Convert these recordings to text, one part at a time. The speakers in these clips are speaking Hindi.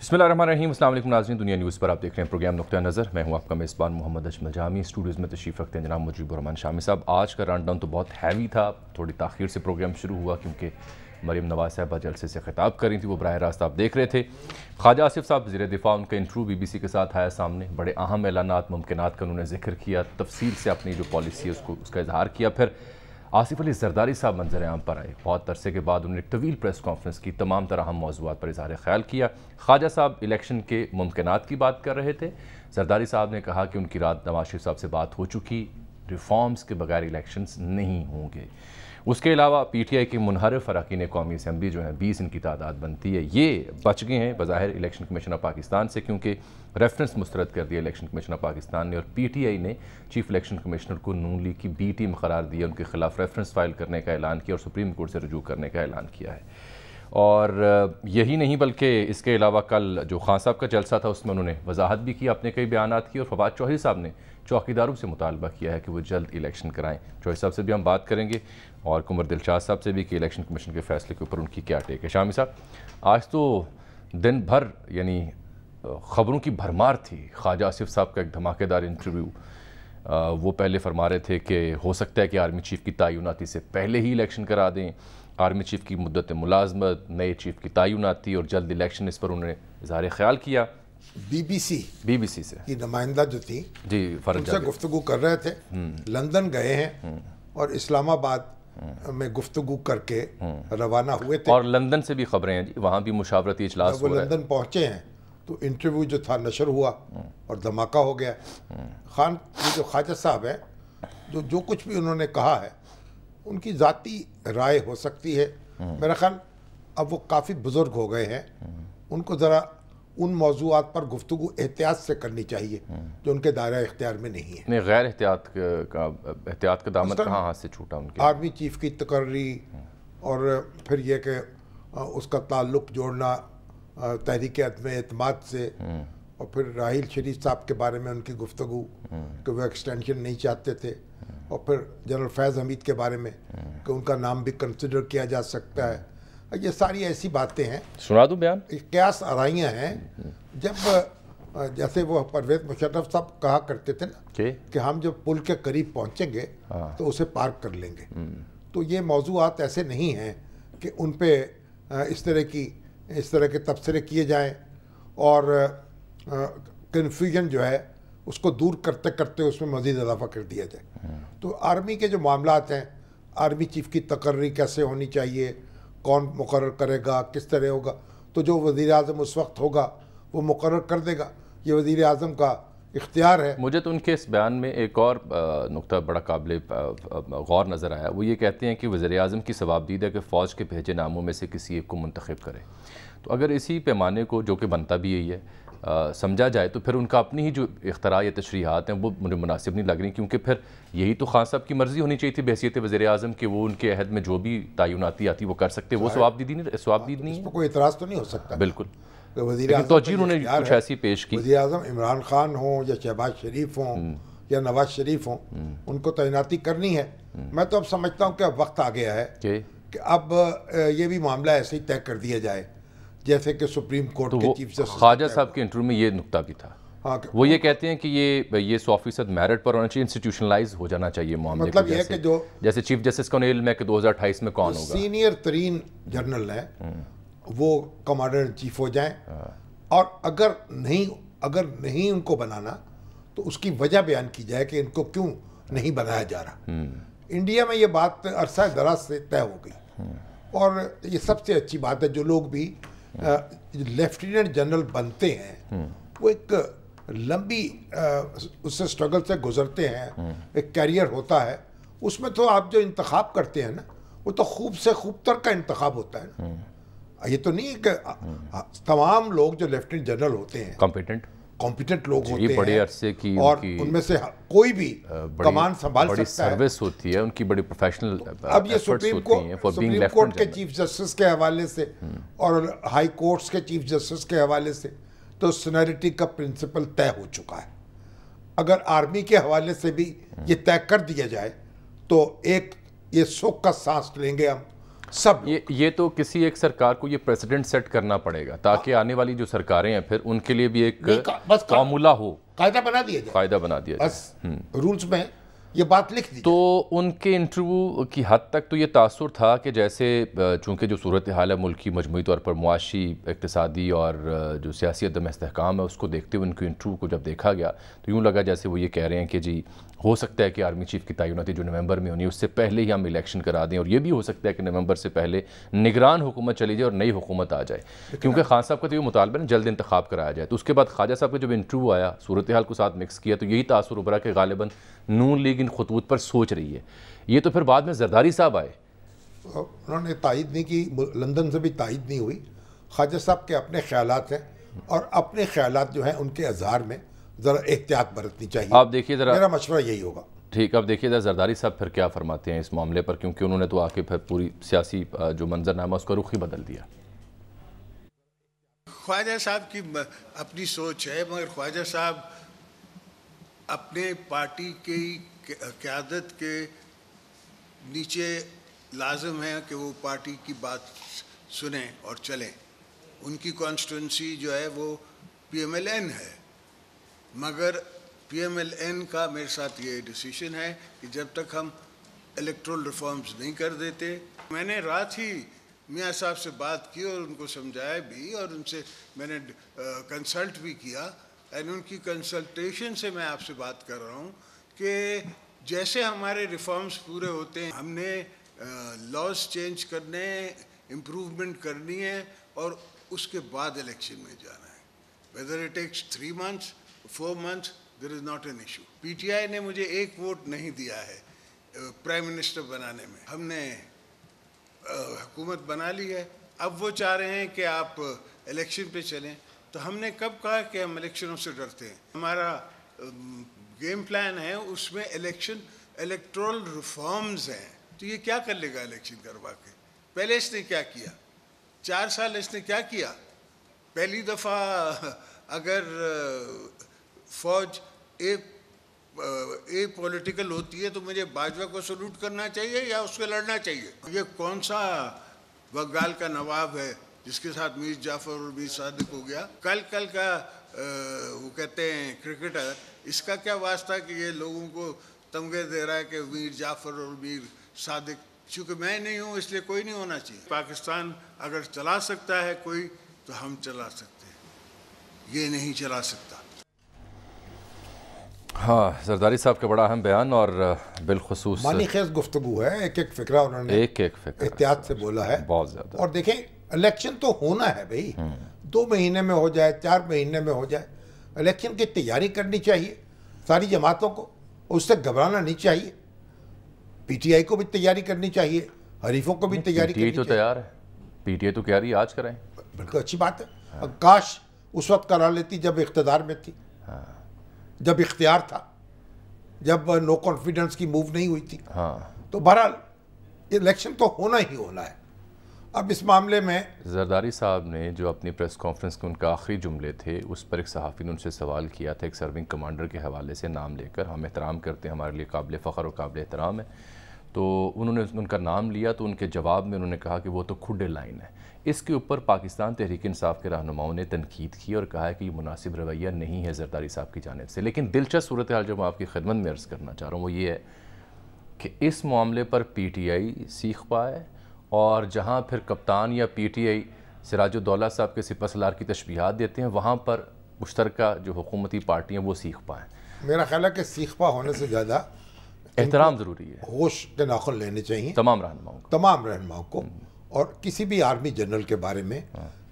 बिस्मिल्लाहिर्रहमानिर्रहीम। अस्सलाम वालेकुम नाज़रीन, दुनिया न्यूज़ पर आप देख रहे हैं प्रोग्राम नुक्ता नज़र। मैं हूं आपका मेज़बान मोहम्मद अजमल जामी। स्टूडियोज़ में तशरीफ़ रखते हैं जनाब मुजीबुर रहमान शामी साहब। आज का रन डाउन तो बहुत हैवी था, थोड़ी ताख़ीर से प्रोग्राम शुरू हुआ क्योंकि मरीम नवाज साहबा जलसे से खिताब कर रही थी, वो बराह रास्त आप देख रहे थे। ख्वाजा आसिफ साहब वज़ीर दिफ़ा, उनका इंटरव्यू BBC के साथ आया सामने। बड़े अहम ऐलानात मुमकिनात का उन्होंने जिक्र किया, तफसील से अपनी जो पॉलिसी है उसका इजहार किया। फिर आसिफ अली जरदारी साहब मंजर आम पर आए। बहुत अरसे के बाद उन्होंने एक तवील प्रेस कॉन्फ्रेंस की, तमाम तरह अहम मौज़ूआत पर इज़हार ख्याल किया। ख्वाजा साहब इलेक्शन के मुमकिनात की बात कर रहे थे। जरदारी साहब ने कहा कि उनकी रात नवाज शरीफ साहब से बात हो चुकी, रिफॉर्म्स के बगैर इलेक्शंस नहीं होंगे। उसके अलावा PTI के मुनहरफ अरकान कौमी असम्बली जो हैं 20 इनकी तादाद बनती है, ये बच गए हैं बज़ाहिर इलेक्शन कमीशन ऑफ पाकिस्तान से, क्योंकि रेफरेंस मुस्तरद कर दिया इलेक्शन कमीशन ऑफ पाकिस्तान ने। और PTI ने चीफ इलेक्शन कमिश्नर को नून लीग की B टीम करार दिया, उनके खिलाफ रेफरेंस फाइल करने का ऐलान किया और सुप्रीम कोर्ट से रुजू करने का ऐलान किया है। और यही नहीं बल्कि इसके अलावा कल जो खान साहब का जलसा था उसमें उन्होंने वजाहत भी की, अपने कई बयानात की। और फवाद चौधरी साहब ने चौकीदारों से मुतालबा किया है कि वो जल्द इलेक्शन कराएं। चौधरी साहब से भी हम बात करेंगे और कुंवर दिलशाद साहब से भी कि इलेक्शन कमीशन के फैसले के ऊपर उनकी क्या टेक है। शामी साहब, आज तो दिन भर यानी ख़बरों की भरमार थी। ख्वाजा आसिफ साहब का एक धमाकेदार इंटरव्यू, वो पहले फरमा रहे थे कि हो सकता है कि आर्मी चीफ़ की तयनाती से पहले ही इलेक्शन करा दें, आर्मी चीफ़ की मुद्दत मुलाजमत, नए चीफ़ की तयनाती और जल्द इलेक्शन, इस पर उन्होंने इज़हार ख्याल किया। BBC से की नुमाइंदा जो थी जी उनसे गुफ्तगू कर रहे थे, लंदन गए हैं और इस्लामाबाद में गुफ्तगू करके रवाना हुए थे। और लंदन से भी खबरें हैं जी, वहाँ भी मुशावरती इजलास वो लंदन पहुँचे हैं तो इंटरव्यू जो था नशर हुआ और धमाका हो गया। खान ये जो ख्वाजा साहब हैं, जो कुछ भी उन्होंने कहा है उनकी ज़ाती राय हो सकती है। मेरा ख्याल अब वो काफ़ी बुज़ुर्ग हो गए हैं, उनको ज़रा उन मौज़ूआत पर गुफ्तगू एहतियात से करनी चाहिए जो उनके दायरा इख्तियार में नहीं है। नहीं, गैर एहतियात का दामन कहाँ हाथ से छूटा उनके? आर्मी चीफ़ की तकर्री और फिर यह कि उसका ताल्लुक़ जोड़ना तहरीक अदम एतमाद से, और फिर राहिल शरीफ साहब के बारे में उनकी गुफ्तगू कि वो एक्सटेंशन नहीं चाहते थे, और फिर जनरल फैज़ हमीद के बारे में कि उनका नाम भी कंसिडर किया जा सकता है। ये सारी ऐसी बातें हैं, सुना दूं बयान, क्यास आराइयाँ हैं। जब जैसे वो परवेज़ मुशर्रफ साहब कहा करते थे ना कि हम जब पुल के करीब पहुँचेंगे तो उसे पार कर लेंगे, तो ये मौज़ूआत ऐसे नहीं हैं कि उन पे इस तरह के तबसरे किए जाएं और कन्फ्यूजन जो है उसको दूर करते करते उसमें मज़ीद इजाफा कर दिया जाए। तो आर्मी के जो मामलात हैं, आर्मी चीफ़ की तकर्री कैसे होनी चाहिए, कौन मुकर्रर करेगा, किस तरह होगा, तो जो वज़ीर आज़म उस वक्त होगा वो मुकर्रर कर देगा। ये वज़ीर आज़म का इख्तियार है। मुझे तो उनके इस बयान में एक और नुक्ता बड़ा काबिल गौर नज़र आया। वो ये कहते हैं कि वज़ीर आज़म की सवाबदीद है कि फ़ौज के भेजे नामों में से किसी एक को मुंतखब करे। तो अगर इसी पैमाने को, जो कि बनता भी यही है, समझा जाए तो फिर उनका अपनी ही जो इख्तरा या तशरीहात हैं वो मुझे मुनासिब नहीं लग रही, क्योंकि फिर यही तो खान साहब की मर्ज़ी होनी चाहिए थी बहैसियत वज़ीर आज़म कि वो उनके अहद में जो भी तयनाती आती वो कर सकते। वो सवाबदीद नहीं है, कोई इतराज़ तो नहीं हो सकता। बिल्कुल, लेकिन उन्होंने कुछ ऐसी पेश की। वज़ीर आज़म इमरान खान हो या शहबाज शरीफ हो या नवाज शरीफ हो, उनको तैनाती करनी है। मैं तो अब समझता हूँ कि अब वक्त आ गया है कि अब ये भी मामला ऐसे ही तय कर दिया जाए जैसे कि सुप्रीम कोर्ट के चीफ जस्टिस। ख्वाजा साहब के इंटरव्यू में ये नुक्ता भी था। हाँ, वो ये कहते हैं कि ये 100% मेरिट पर होना चाहिए, इंस्टीट्यूशनलाइज हो जाना चाहिए मामले। मतलब ये कि जो जैसे चीफ जस्टिस को इल्म है कि 2028 में कौन होगा, सीनियर तरीन जनरल है वो कमांडर इन चीफ हो जाएं, और अगर नहीं उनको बनाना तो उसकी वजह बयान की जाए कि इनको क्यों नहीं बनाया जा रहा। इंडिया में ये बात अरसा दराज से तय हो गई, और ये सबसे अच्छी बात है। जो लोग भी लेफ्टिनेंट जनरल बनते हैं वो एक लंबी उससे स्ट्रगल से गुजरते हैं, एक कैरियर होता है। उसमें तो आप जो इंतखाब करते हैं ना, वो तो खूब से खूब तर का इंतखाब होता है ना। ये तो नहीं कि तमाम लोग जो लेफ्टिनेंट जनरल होते हैं कॉम्पिटेंट लोग होते हैं, बड़े अरसे की, और उनमें से कोई भी कमान संभाल सकता है, सर्विस होती है उनकी, बड़ी प्रोफेशनल। अब ये सुप्रीम कोर्ट के चीफ जस्टिस के हवाले से और हाई कोर्ट्स के चीफ जस्टिस के हवाले से तो सीनियरिटी का प्रिंसिपल तय हो चुका है। अगर आर्मी के हवाले से भी ये तय कर दिया जाए तो एक ये सुख का सांस लेंगे हम सब ये तो किसी एक सरकार को ये प्रेसिडेंट सेट करना पड़ेगा ताकि आने वाली जो सरकारें हैं फिर उनके लिए भी एक बस फॉर्मूला हो, कायदा बना दिया जाए, कायदा बना दिया जाए, बस रूल्स में ये बात लिख दी। तो उनके इंटरव्यू की हद तक तो ये तासुर था कि जैसे चूँकि जो सूरत हाल है मुल्क की मजमूई तौर पर मुआशी, इक़्तिसादी और जो सियासी अदम इस्तेहकाम है उसको देखते हुए उनके इंटरव्यू को जब देखा गया तो यूँ लगा जैसे वो ये कह रहे हैं कि जी हो सकता है कि आर्मी चीफ की तैनाती जो नवंबर में होनी है उससे पहले ही हम इलेक्शन करा दें, और ये भी हो सकता है कि नवंबर से पहले निगरान हुकूमत चली जाए और नई हुकूमत आ जाए, क्योंकि खान साहब का तो ये मुतालबा है जल्द इंतखाब कराया जाए। तो उसके बाद ख्वाजा साहब का जब इंटरव्यू आया सूरत हाल को साथ मिक्स किया तो यही तासुर उभरा कि गालिबन नून लीग इन खतूत पर सोच रही है। ये तो फिर बाद में जरदारी साहब आए, उन्होंने तायद नहीं की, लंदन से भी तायद नहीं हुई। ख्वाजा साहब के अपने ख्यालात हैं और अपने ख्यालात जो हैं उनके अजहार में ज़रा एहतियात बरतनी चाहिए। आप देखिए ज़रा, मेरा मशवरा यही होगा। ठीक, अब देखिए ज़रा जरदारी साहब फिर क्या फरमाते हैं इस मामले पर, क्योंकि उन्होंने तो आके फिर पूरी सियासी जो मंजरनामा उसका रुख ही बदल दिया। ख्वाजा साहब की अपनी सोच है, मगर ख्वाजा साहब अपने पार्टी की क़यादत के नीचे लाजम है कि वो पार्टी की बात सुने और चलें। उनकी कॉन्स्टिट्यूंसी जो है वो PMLN है, मगर PMLN का मेरे साथ ये डिसीजन है कि जब तक हम इलेक्टोरल रिफॉर्म्स नहीं कर देते, मैंने रात ही मियाँ साहब से बात की और उनको समझाया भी और उनसे मैंने कंसल्ट भी किया, एंड उनकी कंसल्टेशन से मैं आपसे बात कर रहा हूँ कि जैसे हमारे रिफॉर्म्स पूरे होते हैं हमने लॉज चेंज करने, इम्प्रूवमेंट करनी है और उसके बाद इलेक्शन में जाना है। Whether it takes 3 months 4 months there is not an issue. PTI ने मुझे एक वोट नहीं दिया है प्राइम मिनिस्टर बनाने में। हमने हुकूमत बना ली है, अब वो चाह रहे हैं कि आप इलेक्शन पे चलें। तो हमने कब कहा कि हम इलेक्शनों से डरते हैं? हमारा गेम प्लान है, उसमें इलेक्टोरल रिफॉर्म्स हैं। तो ये क्या कर लेगा इलेक्शन करवा के? पहले इसने क्या किया? 4 साल इसने क्या किया? पहली दफ़ा अगर फौज ए पॉलिटिकल होती है तो मुझे बाजवा को सल्यूट करना चाहिए या उससे लड़ना चाहिए? ये कौन सा बंगाल का नवाब है जिसके साथ मीर जाफर और मीर सादिक हो गया? कल का वो कहते हैं क्रिकेटर, इसका क्या वास्ता कि ये लोगों को तमगे दे रहा है कि मीर जाफर और मीर सादिक? चूँकि मैं नहीं हूँ इसलिए कोई नहीं होना चाहिए। पाकिस्तान अगर चला सकता है कोई तो हम चला सकते हैं, ये नहीं चला सकता। हाँ, जरदारी साहब का बड़ा अहम बयान और बिलखुसूस मानी खेज गुफ्तगू है। एक फिक्रा उन्होंने एक एहतियात से बोला है, बहुत ज़्यादा। और देखें इलेक्शन तो होना है भाई, 2 महीने में हो जाए, 4 महीने में हो जाए, इलेक्शन की तैयारी करनी चाहिए सारी जमातों को, उससे घबराना नहीं चाहिए। PTI को भी तैयारी करनी चाहिए, हरीफों को भी तैयारी करनी चाहिए। तैयार है, PTI तो कह रही है आज कराएं। बिल्कुल अच्छी बात है। हाँ। काश उस वक्त करा लेती जब इख्तियार में थी। हाँ। जब इख्तियार था, जब नो कॉन्फिडेंस की मूव नहीं हुई थी। हाँ। तो बहरहाल इलेक्शन तो होना ही होना है। अब इस मामले में जरदारी साहब ने जो अपनी प्रेस कॉन्फ्रेंस के उनका आखिरी जुमले थे उस पर एक सहाफ़ी ने उनसे सवाल किया था, एक सर्विंग कमांडर के हवाले से नाम लेकर, हम एहतराम करते हैं, हमारे लिए काबिल फ़ख्र और काबिल एहतराम है। तो उन्होंने उनका नाम लिया तो उनके जवाब में उन्होंने कहा कि वो तो खुडे लाइन है। इसके ऊपर पाकिस्तान तहरीक इंसाफ के रहनुमाओं ने तनकीद की और कहा है कि ये मुनासिब रवैया नहीं है जरदारी साहब की जानिब से। लेकिन दिलचस्प सूरत हाल जो मैं आपकी खिदमत में अर्ज़ करना चाह रहा हूँ वो ये है कि इस मामले पर PTI सीख पाए और जहाँ फिर कप्तान या PTI सिराजुद्दौला साहब के सिपहसालार की तशबीहात देते हैं वहाँ पर मुश्तरका जो हुकूमती पार्टियाँ वो सीख पाएँ। मेरा ख्याल है कि सीख पा होने से ज़्यादा एहतराम ज़रूरी है, होश के नाखुन लेने चाहिए तमाम रहनुमाओं को और किसी भी आर्मी जनरल के बारे में,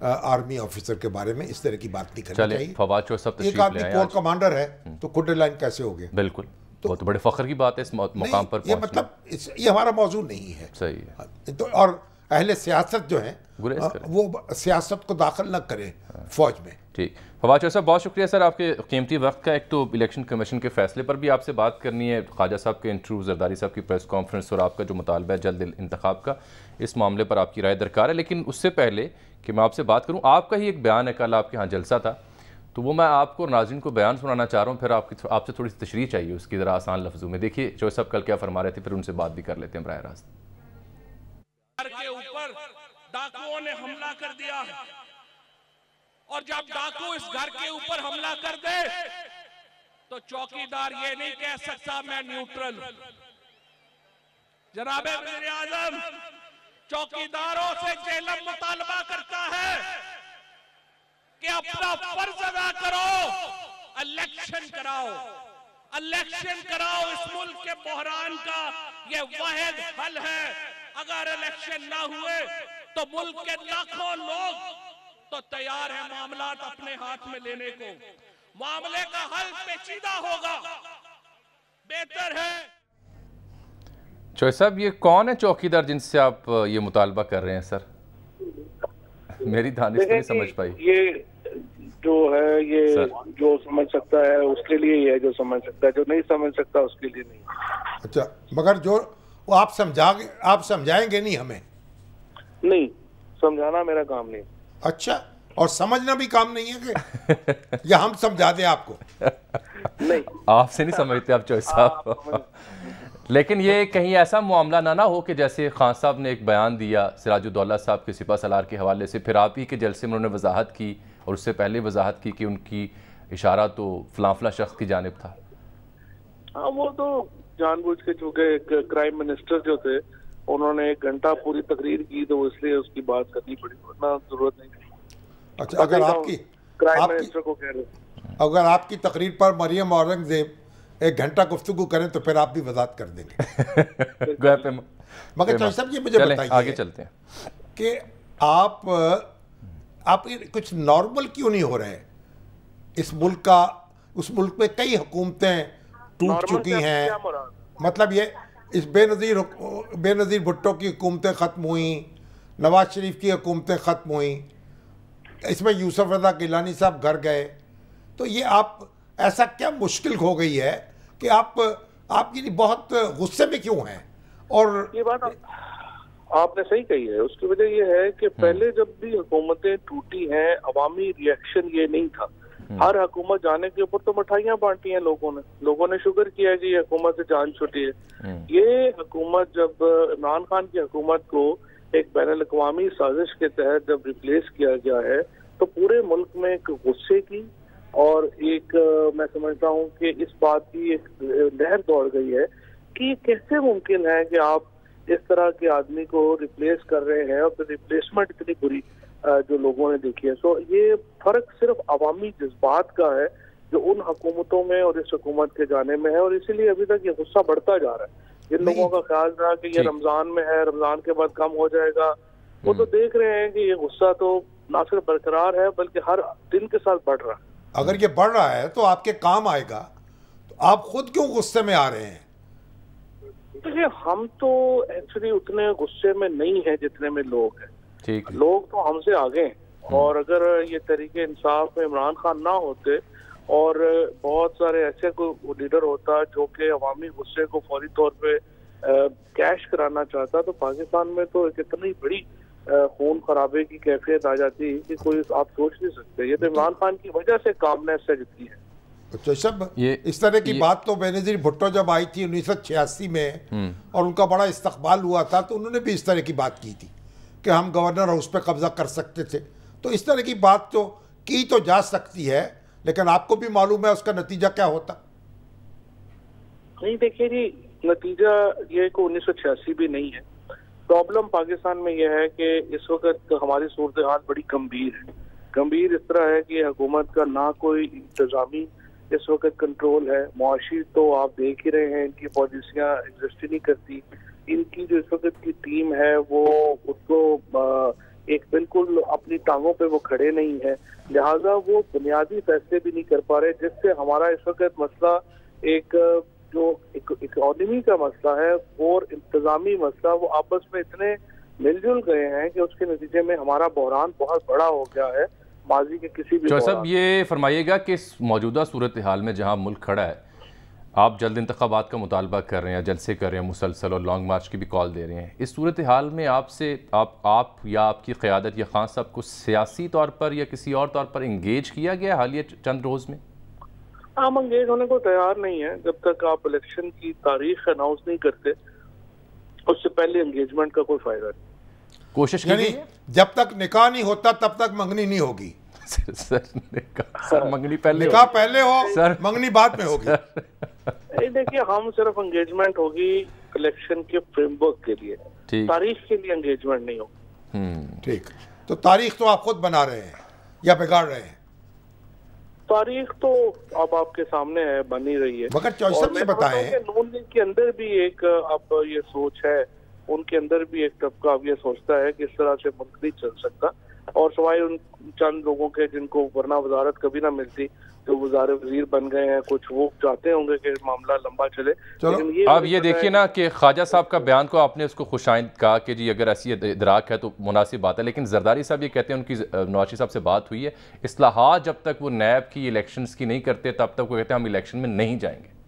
आर्मी ऑफिसर के बारे में इस तरह की बात नहीं करनी चाहिए। फवाद चौधरी साहब एक आदमी कोर कमांडर है तो खुडे लाइन कैसे हो गया? बिल्कुल, वो तो बड़े फख्र की बात है इस मुकाम पर ये मतलब ये हमारा मौजू नहीं है। सही है। तो और अहले सियासत जो है वो सियासत को दाखिल न करे फौज में। ठीक, फवाद चौधरी साहब बहुत शुक्रिया सर आपके कीमती वक्त का। एक तो इलेक्शन कमीशन के फैसले पर भी आपसे बात करनी है, ख्वाजा साहब के इंटरव्यू, जरदारी साहब की प्रेस कॉन्फ्रेंस और आपका जो मुतालबा है जल्द इंतखाब का, इस मामले पर आपकी राय दरकार है। लेकिन उससे पहले कि मैं आपसे बात करूँ, आपका ही एक बयान है, कल आपके यहाँ जलसा था तो वो मैं आपको और नाज़रीन को बयान सुनाना चाह रहा हूँ, फिर आपसे थोड़ी सी तशरीह चाहिए उसकी ज़रा आसान लफ्ज़ों में। देखिए चौधरी साहब कल क्या फरमा रहे थे, फिर उनसे बात भी कर लेते हैं बराह रास्त। डाकुओं ने हमला कर दिया है, और जब डाकू इस घर के ऊपर हमला कर दे तो चौकीदार ये नहीं कह सकता मैं न्यूट्रल हूं। जनाबे वज़ीर आज़म चौकीदारों से जेलम मुतालबा करता है कि अपना फर्ज अदा करो, इलेक्शन कराओ, इलेक्शन कराओ। इस मुल्क के बहरान का ये वाहिद हल है। अगर इलेक्शन ना हुए तो मुल्क के लाखों लोग तो तैयार है मामला अपने हाथ में लेने को। मामले का हल पेचीदा होगा, बेहतर है। चौधरी साहब, ये कौन है चौकीदार जिनसे आप ये मुतालबा कर रहे हैं सर? मेरी दानिश नहीं समझ पाई। ये जो है ये जो समझ सकता है उसके लिए ही है, जो समझ सकता है, जो नहीं समझ सकता उसके लिए नहीं। अच्छा, मगर जो वो आप समझाएंगे नहीं हमें? नहीं, समझाना मेरा काम नहीं। अच्छा, और समझना भी काम नहीं है कि या हम समझा दें आपको? नहीं, आपसे नहीं समझते आप चौधरी साहब। लेकिन ये कहीं ऐसा मामला ना हो कि जैसे खान साहब ने एक बयान दिया सिराजुद्दौला साहब के सिपा सलार के हवाले से, फिर आप ही के जलसे में उन्होंने वजाहत की और उससे पहले वजाहत की कि उनकी इशारा तो फलां शख्स की जानिब था। हाँ, वो तो जानबूझ के, चूंकि क्राइम मिनिस्टर जो थे उन्होंने 1 घंटा पूरी तकरीर की तो इसलिए उसकी बात करनी पड़ी, वरना जरूरत नहीं थी। अच्छा, अगर आपकी क्राइम मिनिस्टर को कह रहे, अगर आपकी तकरीर पर मरियम औरंगजेब 1 घंटा गुफ्तगू करें तो फिर आप भी वजाहत कर देंगे। मगर चौधरी साहब ये मुझे बताइए, आगे चलते हैं, कि आप कुछ नॉर्मल क्यों नहीं हो रहे? इस मुल्क का, उस मुल्क में कई हुकूमतें टूट चुकी हैं। मतलब ये इस बेनज़ीर भुट्टो की हुकूमतें ख़त्म हुई, नवाज शरीफ की हुकूमतें ख़त्म हुई, इसमें यूसुफ रज़ा गिलानी साहब घर गए, तो ये आप ऐसा क्या मुश्किल हो गई है कि आप ये बहुत गुस्से में क्यों हैं? और ये बात आपने सही कही है। उसकी वजह ये है कि पहले जब भी हुकूमतें टूटी हैं, अवामी रिएक्शन ये नहीं था। हर हुकूमत जाने के ऊपर तो मिठाइयाँ बांटी हैं लोगों ने शुक्र किया कि ये हुकूमत से जान छुटी है। ये हुकूमत जब इमरान खान की हुकूमत को एक बैनुल अक़वामी साजिश के तहत जब रिप्लेस किया गया है तो पूरे मुल्क में एक गुस्से की और एक मैं समझता हूँ कि इस बात की एक लहर दौड़ गई है कि कैसे मुमकिन है कि आप इस तरह के आदमी को रिप्लेस कर रहे हैं और फिर रिप्लेसमेंट इतनी बुरी जो लोगों ने देखी है। सो ये फर्क सिर्फ अवामी जज्बात का है जो उन हुकूमतों में और इस हुकूमत के जाने में है, और इसीलिए अभी तक ये गुस्सा बढ़ता जा रहा है। जिन लोगों का ख्याल था कि ये रमजान में है, रमजान के बाद कम हो जाएगा, वो तो देख रहे हैं कि ये गुस्सा तो ना सिर्फ बरकरार है बल्कि हर दिन के साथ बढ़ रहा है। अगर ये बढ़ रहा है तो आपके काम आएगा, तो आप खुद क्यों गुस्से में आ रहे हैं? देखिए, हम तो एक्चुअली उतने गुस्से में नहीं है जितने में लोग हैं। ठीक, लोग तो हमसे आगे हैं, और अगर ये तरीके इंसाफ में इमरान खान ना होते और बहुत सारे ऐसे कोई लीडर होता जो कि अवामी गुस्से को फौरी तौर पे कैश कराना चाहता, तो पाकिस्तान में तो एक इतनी बड़ी खून खराबे की कैफियत आ जाती कि कोई आप सोच नहीं सकते। ये तो इमरान खान की वजह से कामनेस से जितनी है। तो सब इस तरह की बात तो बेनज़ीर भुट्टो जब आई थी 1986 में और उनका बड़ा इस्तकबाल हुआ था, तो उन्होंने भी इस तरह की बात की थी कि हम गवर्नर हाउस पे कब्जा कर सकते थे। तो इस तरह की बात तो की तो जा सकती है, लेकिन आपको भी मालूम है उसका नतीजा क्या होता। नहीं, देखिए जी, नतीजा ये को 1986 भी नहीं है। प्रॉब्लम पाकिस्तान में यह है कि इस वक्त हमारी सूरत हाल बड़ी गंभीर है। गंभीर इस तरह है कि हुकूमत का ना कोई इंतजामी इस वक्त कंट्रोल है, मुआशी तो आप देख ही रहे हैं, इनकी पॉलिसियाँ एग्जिस्ट ही नहीं करती। इनकी जो इस वक्त की टीम है वो उसको एक बिल्कुल अपनी टांगों पे वो खड़े नहीं है, लिहाजा वो बुनियादी फैसले भी नहीं कर पा रहे, जिससे हमारा इस वक्त मसला एक जो इकोनॉमी का मसला है और इंतजामी मसला, वो आपस में इतने मिलजुल गए हैं कि उसके नतीजे में हमारा बहरान बहुत बड़ा हो गया है माजी के किसी भी। चौधरी साहब, ये फरमाइएगा कि इस मौजूदा सूरत हाल में जहाँ मुल्क खड़ा है, आप जल्द इंतखाबात का मुतालबा कर रहे हैं, जलसे कर रहे हैं मुसलसल और लॉन्ग मार्च की भी कॉल दे रहे हैं, इस सूरत हाल में आपसे आप या आपकी क़यादत या खान साहब को सियासी तौर पर या किसी और तौर पर इंगेज किया गया हालिया चंद रोज़ में? हम इंगेज होने को तैयार नहीं है। जब तक आप इलेक्शन की तारीख अनाउंस नहीं करते उससे पहले एंगेजमेंट का कोई फायदा नहीं। कोशिश की यानी गई है? जब तक निकाह नहीं होता तब तक मंगनी नहीं होगी। सर मंगनी पहले निकाह पहले हो सर। मंगनी बाद में होगी। देखिए, हम सिर्फ एंगेजमेंट होगी इलेक्शन के फ्रेमवर्क के लिए, तारीख के लिए एंगेजमेंट नहीं होगी। ठीक, तो तारीख तो आप खुद बना रहे हैं या बिगाड़ रहे हैं? तारीख तो अब आपके सामने है, बन ही रही है। मगर चौधरी ने बताएं, नून लीग के अंदर भी एक अब ये सोच है, उनके अंदर भी एक तबका अब ये सोचता है कि इस तरह से मुल्क नहीं चल सकता, और सिवाय उन चंद लोगों के जिनको वरना वजारत कभी ना मिलती, जो वज़ार वजीर बन गए हैं कुछ, वो चाहते होंगे कि मामला लंबा चले। लेकिन अब ये देखिए ना कि ख्वाजा साहब का बयान को आपने उसको खुशाइंद कहा कि जी अगर ऐसी इदराक है तो मुनासिब बात है, लेकिन जरदारी साहब ये कहते हैं, उनकी नवाज शरीफ साहब से बात हुई है, इस्लाहात जब तक वो नैब की इलेक्शंस की नहीं करते तब तक वो कहते हैं हम इलेक्शन में नहीं जाएंगे।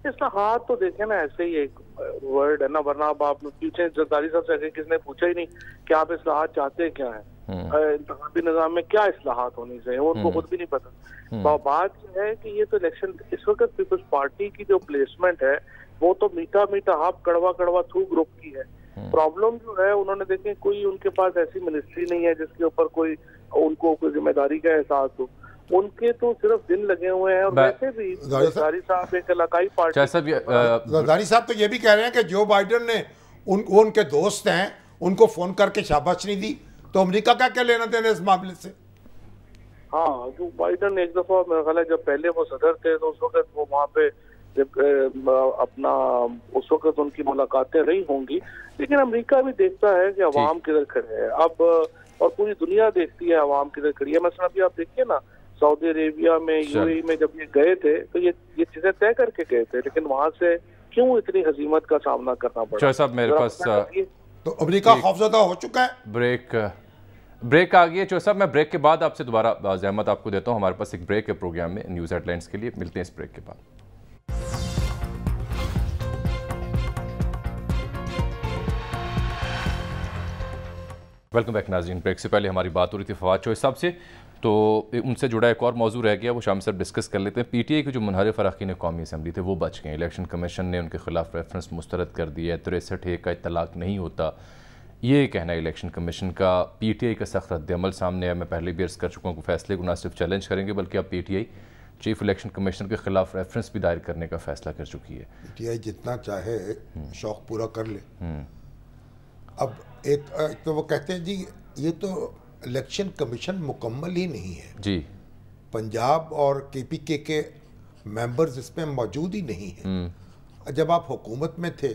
इस्लाहात तो देखे ना ऐसे ही एक वर्ड है ना, वरना अब आप पूछे जरदारी साहब से, किसने पूछा ही नहीं कि आप इस्लाहात चाहते क्या है, इंतखाबी निजाम में क्या इस्लाहात होनी चाहिए, उनको खुद भी नहीं पता। तो बात यह है कि ये तो इलेक्शन इस वक्त पीपल्स पार्टी की जो प्लेसमेंट है वो तो मीठा मीठा हाफ कड़वा कड़वा थू ग्रुप की है। प्रॉब्लम जो है, उन्होंने देखें कोई उनके पास ऐसी मिनिस्ट्री नहीं है जिसके ऊपर कोई उनको कोई जिम्मेदारी का एहसास हो, उनके तो सिर्फ दिन लगे हुए हैं। और वैसे भी जरदारी साहब एक इलाकाई पार्टी, जरदारी साहब तो ये भी कह रहे हैं कि जो बाइडन ने उनके दोस्त हैं उनको फोन करके शाबाशी दी, तो अमेरिका का क्या लेना देना इस मामले से? हाँ, जो बाइडन एक दफा मेरा ख्याल है जब पहले वो सदर थे तो उस वक्त वो वहाँ पे जब अपना उस वक्त उनकी मुलाकातें रही होंगी, लेकिन अमेरिका भी देखता है कि अवाम किधर खड़े है अब, और पूरी दुनिया देखती है अवाम किधर खड़ी है। मसलन अभी आप देखिए ना, सऊदी अरेबिया में, यूएई में जब ये गए थे तो ये चीजें तय करके गए थे, लेकिन वहां से क्यों इतनी हजीमत का सामना करना पड़ा? साहब मेरे पास तो अमेरिका खौफजदा हो चुका है। ब्रेक आ गई है चौधरी साहब, मैं ब्रेक के बाद आपसे दोबारा ज़हमत आपको देता हूँ। हमारे पास एक ब्रेक है प्रोग्राम में न्यूज़ हेडलाइंस के लिए, मिलते हैं इस ब्रेक के बाद। वेलकम बैक नाज़रीन। ब्रेक से पहले हमारी बात हो रही थी फवाद चौधरी साहब से, तो उनसे जुड़ा एक और मौजू रह गया, वो शाम से डिस्कस कर लेते हैं। पीटीआई के जो मुनहरिफ अरकान कौमी असम्बली थे वो बच गए, इलेक्शन कमीशन ने उनके खिलाफ रेफरेंस मुस्तरद कर दिया है, 63A का इत्तलाक नहीं होता, ये कहना है इलेक्शन कमीशन का। पीटीआई का सख्त रद्द-ए-अमल सामने है, मैं पहले भी अर्ज़ कर चुका हूँ कि फैसले को न सिर्फ चैलेंज करेंगे बल्कि अब पीटीआई चीफ इलेक्शन कमिश्नर के खिलाफ रेफरेंस भी दायर करने का फैसला कर चुकी है। पीटीआई जितना चाहे शौक पूरा कर ले। अब एक तो वो कहते हैं जी ये तो इलेक्शन कमीशन मुकम्मल ही नहीं है जी, पंजाब और केपीके के मेंबर्स इसमें मौजूद ही नहीं है। जब आप हुकूमत में थे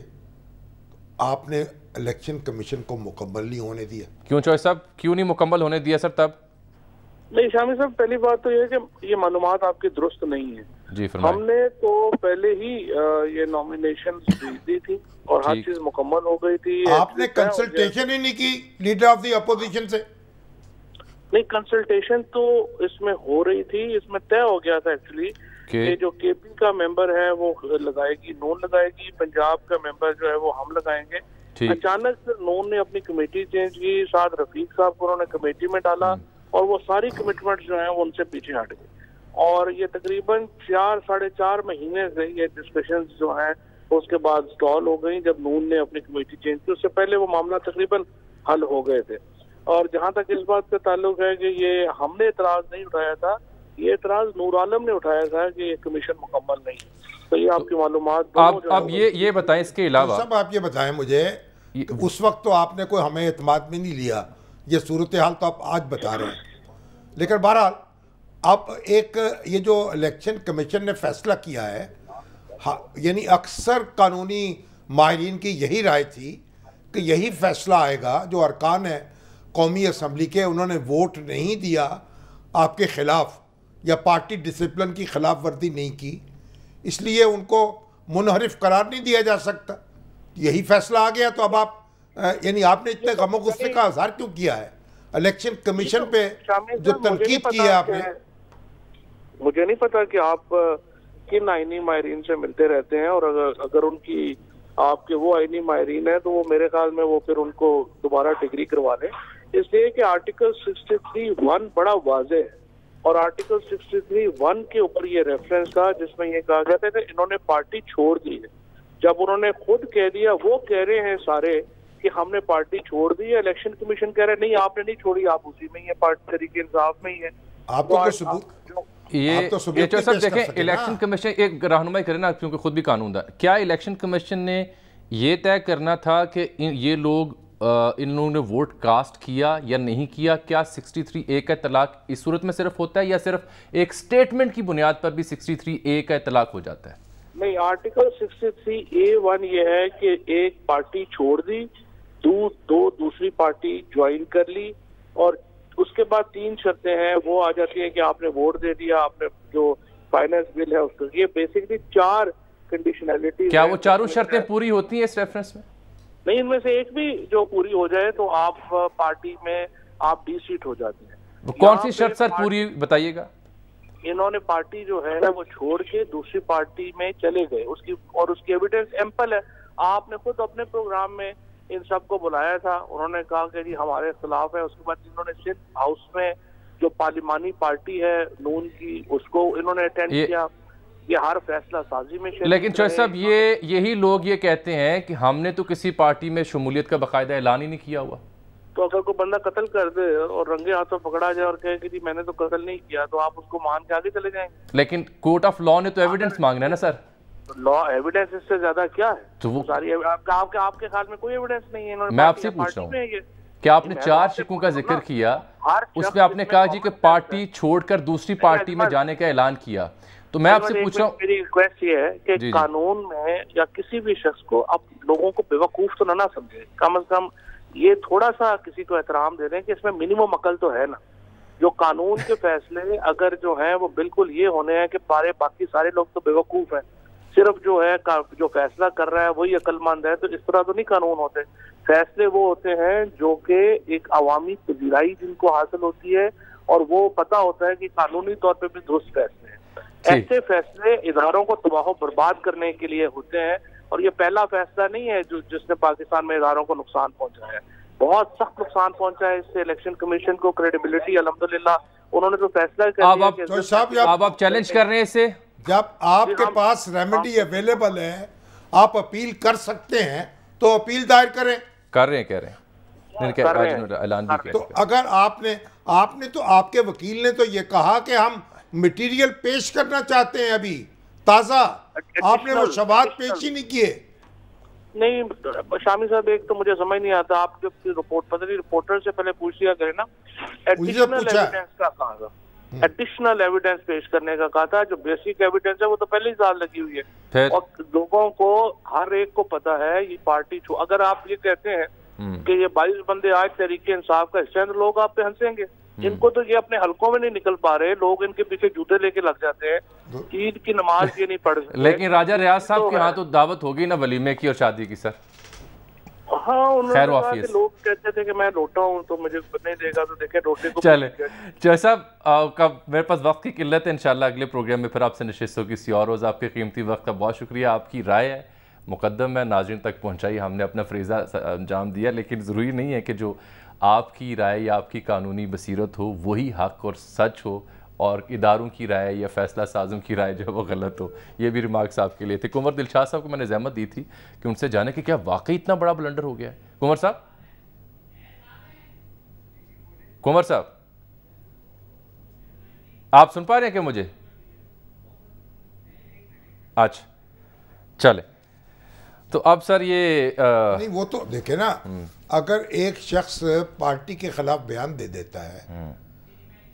आपने इलेक्शन कमीशन को मुकम्मल नहीं होने दिया। क्यों चौधरी साहब, क्यों नहीं मुकम्मल होने दिया सर? तब नहीं शामी साहब, पहली बात तो यह है कि ये मालूमात आपकी दुरुस्त नहीं है जी। हमने तो पहले ही ये नॉमिनेशन भेज दी थी और हर चीज मुकम्मल हो गई थी। आपने कंसल्टेशन ही नहीं की लीडर ऑफ द अपोजिशन से? नहीं, कंसल्टेशन तो इसमें हो रही थी, इसमें तय हो गया था एक्चुअली कि जो केपी का मेंबर है वो लगाएगी, नून लगाएगी, पंजाब का मेंबर जो है वो हम लगाएंगे। अचानक फिर नून ने अपनी कमेटी चेंज की, साथ रफीक साहब को उन्होंने कमेटी में डाला और वो सारी कमिटमेंट जो है वो उनसे पीछे हट गई। और ये तकरीबन 4-4.5 महीने से ये डिस्कशंस जो हैं उसके बाद स्टॉल हो गई। जब नून ने अपनी कमेटी चेंज की उससे पहले वो मामला तकरीबन हल हो गए थे। और जहां तक इस बात का ताल्लुक है कि ये हमने इतराज नहीं उठाया था, ये इतराज नूर आलम ने उठाया था कि ये कमीशन मुकम्मल नहीं है। तो ये आपकी मालूमात अब ये बताएं, इसके अलावा सब आप ये बताएं मुझे, उस वक्त तो आपने कोई हमें एतमाद में नहीं लिया, ये सूरत हाल तो आप आज बता रहे हैं। लेकिन बहरहाल अब एक ये जो इलेक्शन कमीशन ने फैसला किया है, यानी अक्सर कानूनी माहिरीन की यही राय थी कि यही फैसला आएगा, जो अरकान है कौमी असम्बली के उन्होंने वोट नहीं दिया आपके ख़िलाफ़ या पार्टी डिसिप्लिन की खिलाफ वर्जी नहीं की, इसलिए उनको मुनहरिफ करार नहीं दिया जा सकता। यही फैसला आ गया। तो अब आप यानी आपने इतने गमो गुस्से का इजहार क्यों किया है इलेक्शन कमीशन पे जो तनकीद की है आपने? मुझे नहीं पता कि आप किन आईनी माहिरीन से मिलते रहते हैं, और अगर उनकी आपके वो आईनी माहिरीन है तो वो मेरे ख्याल में वो फिर उनको दोबारा डिग्री करवा लें, इसलिए कि आर्टिकल 63(1) बड़ा वाज़ेह है और आर्टिकल 63(1) के ऊपर ये रेफरेंस था जिसमें ये कहा गया था कि इन्होंने पार्टी छोड़ दी है। जब उन्होंने खुद कह दिया, वो कह रहे हैं सारे कि हमने पार्टी छोड़ दी है। इलेक्शन कमीशन कह रहे नहीं आपने नहीं छोड़ी, आप उसी में ही है, पार्टी तहरीक इंसाफ में ही है। आप तो ये जो सब देखें, इलेक्शन कमीशन एक रहनुमाई करे ना, क्योंकि खुद भी कानूनदान, क्या इलेक्शन कमीशन ने ये तय करना था कि ये लोग इन लोगों ने वोट कास्ट किया या नहीं किया? क्या 63A का तलाक इस सूरत में सिर्फ होता है या सिर्फ एक स्टेटमेंट की बुनियाद पर भी 63A का तलाक हो जाता है? नहीं, आर्टिकल 63A1 ये है कि एक पार्टी छोड़ दी, दूसरी पार्टी ज्वाइन कर ली, और उसके बाद 3 शर्तें हैं वो आ जाती हैं कि आपने वोट दे दिया, आपने जो फाइनेंस बिल है उसको, ये बेसिकली 4 कंडीशनैलिटी। क्या वो चारों शर्तें पूरी होती हैं इस रेफरेंस में? नहीं, इनमें से एक भी जो पूरी हो जाए तो आप पार्टी में आप डिसीट हो जाते हैं। कौन सी शर्त सर पूरी बताइएगा? इन्होंने पार्टी जो है ना वो छोड़ के दूसरी पार्टी में चले गए, उसकी एविडेंस एम्पल है। आपने खुद अपने प्रोग्राम में इन सबको बुलाया था, उन्होंने कहा कि जी हमारे खिलाफ है। उसके बाद इन्होंने सिंध हाउस में जो पार्लिमानी पार्टी है नून की, उसको इन्होंने अटेंड किया। ये हर फैसला साजी में। लेकिन चौधरी साहब, यही लोग ये कहते हैं कि हमने तो किसी पार्टी में शमूलियत का बाकायदा ऐलान ही नहीं किया हुआ। तो अगर कोई बंदा कत्ल कर दे और रंगे हाथों पकड़ा जाए और कहे कि जी मैंने तो कत्ल नहीं किया, तो आप उसको मान के आगे चले जाएंगे। लेकिन कोर्ट ऑफ लॉ ने तो एविडेंस मांगना है ना सर। लॉ एविडेंस इससे ज्यादा क्या है? तो वो सारी आपके ख्याल में कोई एविडेंस नहीं है। मैं आपसे पूछ रहा हूँ, क्या आपने 4 शिकों का जिक्र किया, उसमें आपने कहा जी कि पार्टी छोड़कर दूसरी पार्टी में जाने का ऐलान किया, तो मैं आपसे पूछ रहा हूँ, मेरी रिक्वेस्ट ये है कि कानून में या किसी भी शख्स को आप लोगों को बेवकूफ तो ना समझे, कम से कम ये थोड़ा सा किसी को एहतराम दे दें कि इसमें मिनिमम अकल तो है ना। जो कानून के फैसले अगर जो हैं वो बिल्कुल ये होने हैं कि बाकी सारे लोग तो बेवकूफ हैं, सिर्फ जो है जो फैसला कर रहा है वही अक्लमंद है, तो इस तरह तो नहीं कानून होते। फैसले वो होते हैं जो कि एक अवामी पजीराई जिनको हासिल होती है और वो पता होता है कि कानूनी तौर पे भी दुरुस्त फैसले हैं। ऐसे फैसले इदारों को तबाह बर्बाद करने के लिए होते हैं, और ये पहला फैसला नहीं है जिसने पाकिस्तान में इदारों को नुकसान पहुंचाया है। बहुत सख्त नुकसान पहुंचा है इससे इलेक्शन कमीशन को, क्रेडिबिलिटी अल्हम्दुलिल्लाह उन्होंने तो फैसला कर दिया। अब आप चैलेंज कर रहे हैं इसे, जब आपके पास रेमेडी अवेलेबल है, आप अपील कर सकते हैं, तो अपील दायर करें। कर रहे हैं ऐलान भी किया। तो अगर आपने तो आपके वकील ने तो ये कहा कि हम मटेरियल पेश करना चाहते हैं अभी ताजा, आपने वो शवाहद पेश ही नहीं किए। नहीं शामी साहब, एक तो मुझे समझ नहीं आता, आप जब रिपोर्ट पता रिपोर्टर से पहले पूछ लिया करें ना, एडिशनल एविडेंस का कहा था, एडिशनल एविडेंस पेश करने का कहा था। जो बेसिक एविडेंस है वो तो पहले ही साल लगी हुई है, और लोगों को हर एक को पता है ये पार्टी अगर आप ये कहते हैं कि ये 22 बंदे आज तहरीक इंसाफ का हिस्सा हैं, तो लोग आप पे हंसेंगे। इनको तो ये अपने हलकों में नहीं निकल पा रहे, लोग इनके पीछे जूते लेके लग जाते हैं, ईद की नमाज ये नहीं पढ़ सकते। लेकिन राजा रियाज साहब के यहाँ तो दावत होगी ना वलीमे की और शादी की सर। हाँ, उन्होंने कहा कि लोग कहते थे कि मैं लोटा हूँ तो मुझे नहीं देगा, तो देखे रोटे को। चले जय साहब, मेरे पास वक्त की किल्लत है, इंशाल्लाह अगले प्रोग्राम में फिर आपसे नशिस्त होगी किसी और रोज़। आपके कीमती वक्त का बहुत शुक्रिया। आपकी राय है मुकद्दम है, नाज़रीन तक पहुँचाई, हमने अपना फरीज़ा अंजाम दिया, लेकिन ज़रूरी नहीं है कि जो आपकी राय या आपकी कानूनी बसीरत हो वही हक और सच हो, और इदारों की राय या फैसला साजों की राय जो है वो गलत हो। ये भी रिमार्क्स आपके लिए थे। कुंवर दिलशाद साहब को मैंने जहमत दी थी कि उनसे जाने कि क्या वाकई इतना बड़ा ब्लंडर हो गया है। कुंवर साहब आप सुन पा रहे हैं क्या मुझे? अच्छा चले, तो अब सर ये नहीं, वो तो देखे ना, अगर एक शख्स पार्टी के खिलाफ बयान दे देता है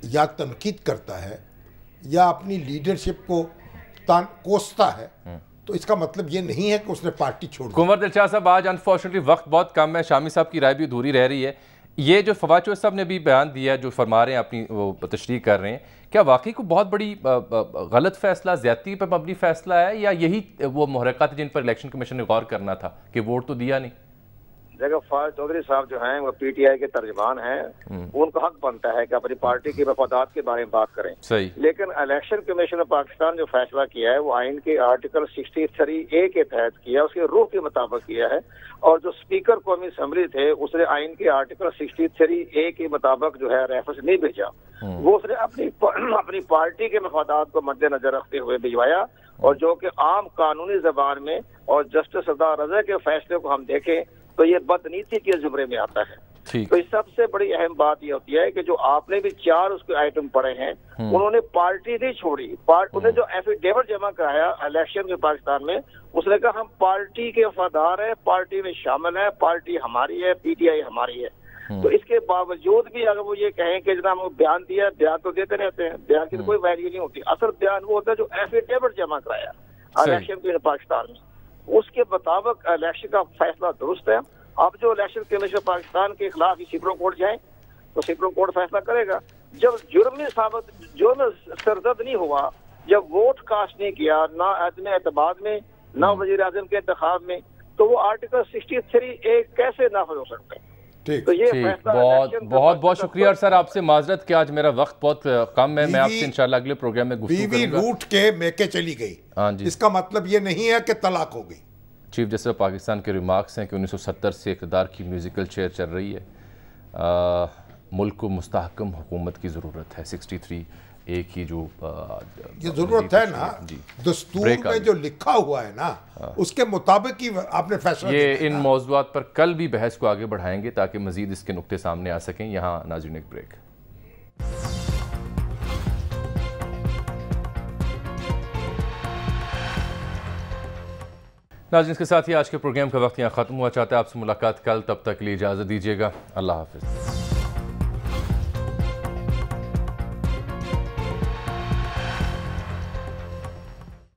या तनकीद करता है या अपनी लीडरशिप को कोसता है, तो इसका मतलब ये नहीं है कि उसने पार्टी छोड़ दी। कुंवर दिलशाद साहब, आज अनफॉर्चुनेटली वक्त बहुत कम है, शामी साहब की राय भी अधूरी रह रही है। ये जो फवाद चौधरी साहब ने भी बयान दिया, जो फरमा रहे हैं, अपनी वो तशरीह कर रहे हैं, क्या वाकई को बहुत बड़ी गलत फैसला, ज्यादती पर मबनी फैसला है, या यही वो मुहर्रिकात जिन पर इलेक्शन कमीशन ने गौर करना था कि वोट तो दिया नहीं? देखो, फवाद चौधरी साहब जो हैं वो पीटीआई के तर्जमान हैं, उनका हक बनता है कि अपनी पार्टी के मफादात के बारे में बात करें। सही। लेकिन इलेक्शन कमीशन ऑफ पाकिस्तान जो फैसला किया है वो आइन के आर्टिकल 63A के तहत किया, उसके रूह के मुताबिक किया है, और जो स्पीकर कौमी असम्बली थे उसने आइन के आर्टिकल 63A के मुताबिक जो है रेफरेंस नहीं भेजा, वो उसने अपनी पार्टी के मफादात को मद्देनजर रखते हुए भिजवाया, और जो कि आम कानूनी जबान में, और जस्टिस सरदार रजा के फैसले को हम देखें तो ये बदनीति के जुमरे में आता है। तो इस सबसे बड़ी अहम बात ये होती है कि जो आपने भी 4 उसके आइटम पढ़े हैं, उन्होंने पार्टी नहीं छोड़ी। उन्हें जो एफिडेविट जमा कराया इलेक्शन में पाकिस्तान में, उसने कहा हम पार्टी के वफादार हैं, पार्टी में शामिल है, पार्टी हमारी है, पीटीआई हमारी है। तो इसके बावजूद भी अगर वो ये कहें कि जनाब वो बयान दिया, बयान तो देते रहते हैं, बयान की तो कोई वैल्यू नहीं होती। असल बयान वो होता है जो एफिडेविट जमा कराया इलेक्शन में पाकिस्तान में, उसके मुताबिक इलेक्शन का फैसला दुरुस्त है। अब जो इलेक्शन कमीशन पाकिस्तान के खिलाफ ही सुप्रीम कोर्ट जाए तो सुप्रीम कोर्ट फैसला करेगा। जब जुर्म सरदर्द नहीं हुआ, जब वोट कास्ट नहीं किया ना आदम एतमाद में ना वजीर आजम के इंतखाब में, तो वो आर्टिकल 63A कैसे नाफिज हो सकता है? तो ये बहुत शुक्रिया सर, आपसे माजरत कि आज मेरा वक्त बहुत कम है। मैं आपसे इंशाल्लाह अगले प्रोग्राम में गुफ्तगू करूंगा। रूट के मेके चली गई, हाँ जी, इसका मतलब ये नहीं है कि तलाक हो गई। चीफ जस्टिस ऑफ पाकिस्तान के रिमार्क्स हैं कि 1970 से इक़्तिदार की म्यूज़िकल चेयर चल रही है। मुल्क को मुस्तहकम हुकूमत की ज़रूरत है। 63A की जो ये ज़रूरत है ना, दस्तूर में जो लिखा हुआ है ना, उसके मुताबिक ही आपने फैसला। ये इन मौज़ूआत पर कल भी बहस को आगे बढ़ाएंगे ताकि मज़ीद इसके नुक्ते सामने आ सकें। यहाँ नाज़रीन एक ब्रेक। नाज़रीन, इसके साथ ही आज के प्रोग्राम का वक्त यहाँ ख़त्म हुआ। चाहते हैं आपसे मुलाकात कल, तब तक के लिए इजाज़त दीजिएगा। अल्लाह हाफ़िज़।